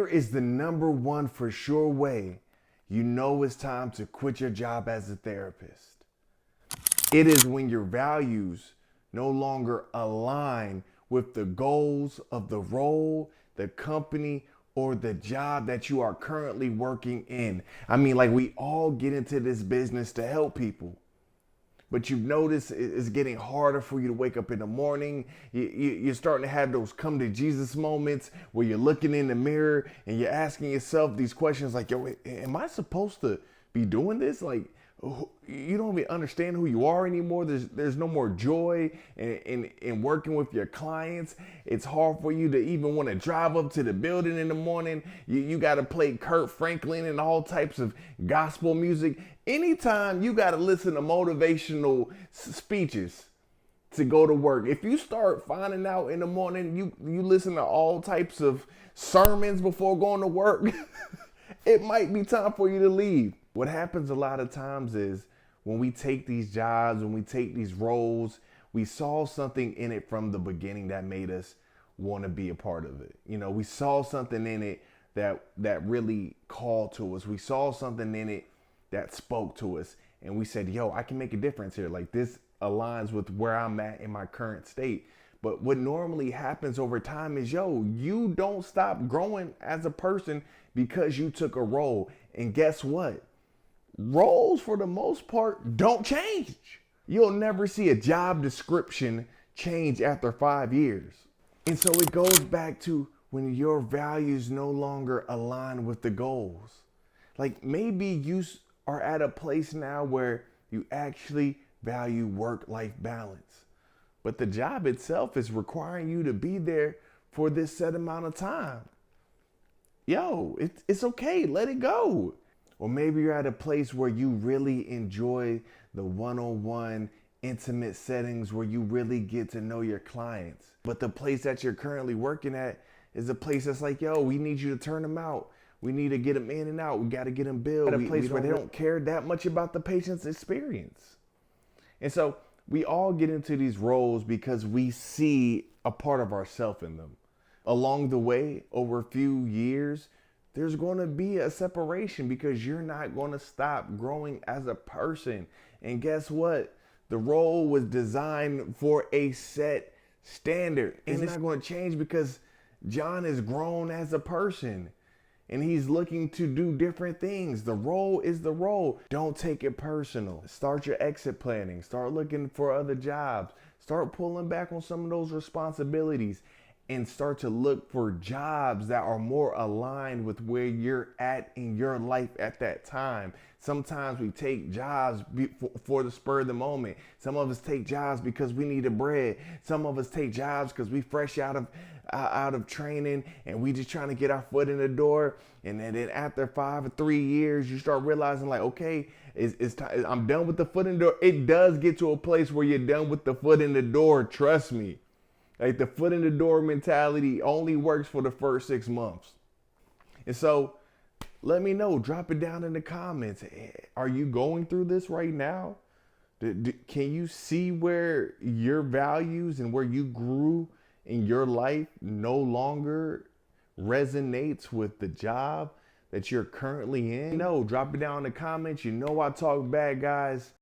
Here is the number one for sure way you know it's time to quit your job as a therapist. It is when your values no longer align with the goals of the role, the company, or the job that you are currently working in. I mean, like, we all get into this business to help people. But you've noticed it's getting harder for you to wake up in the morning. You're starting to have those come to Jesus moments where you're looking in the mirror and you're asking yourself these questions like, yo, am I supposed to be doing this? Like, you don't even understand who you are anymore. There's no more joy in working with your clients. It's hard for you to even want to drive up to the building in the morning. You got to play Kurt Franklin and all types of gospel music. Anytime you got to listen to motivational speeches to go to work. If you start finding out in the morning, you listen to all types of sermons before going to work, it might be time for you to leave. What happens a lot of times is when we take these jobs, when we take these roles, we saw something in it from the beginning that made us want to be a part of it. You know, we saw something in it that really called to us. We saw something in it that spoke to us. And we said, yo, I can make a difference here. Like, this aligns with where I'm at in my current state. But what normally happens over time is, yo, you don't stop growing as a person because you took a role. And guess what? Roles, for the most part, don't change. You'll never see a job description change after 5 years. And so it goes back to when your values no longer align with the goals. Like, maybe you are at a place now where you actually value work-life balance, but the job itself is requiring you to be there for this set amount of time. Yo, it's okay. Let it go. Or maybe you're at a place where you really enjoy the one-on-one intimate settings where you really get to know your clients. But the place that you're currently working at is a place that's like, yo, we need you to turn them out. We need to get them in and out. We got to get them billed. At a place where they don't care that much about the patient's experience. And so we all get into these roles because we see a part of ourselves in them. Along the way, over a few years, there's going to be a separation because you're not going to stop growing as a person. And guess what? The role was designed for a set standard. And it's not going to change because John is grown as a person and he's looking to do different things. The role is the role. Don't take it personal. Start your exit planning. Start looking for other jobs. Start pulling back on some of those responsibilities. And start to look for jobs that are more aligned with where you're at in your life at that time. Sometimes we take jobs for the spur of the moment. Some of us take jobs because we need the bread. Some of us take jobs because we fresh out of training and we just trying to get our foot in the door. And then after 5 or 3 years, you start realizing like, okay, it's time. I'm done with the foot in the door. It does get to a place where you're done with the foot in the door. Trust me. Like, the foot in the door mentality only works for the first 6 months. And so let me know, drop it down in the comments. Are you going through this right now? Can you see where your values and where you grew in your life no longer resonates with the job that you're currently in? No, drop it down in the comments. You know I talk bad, guys.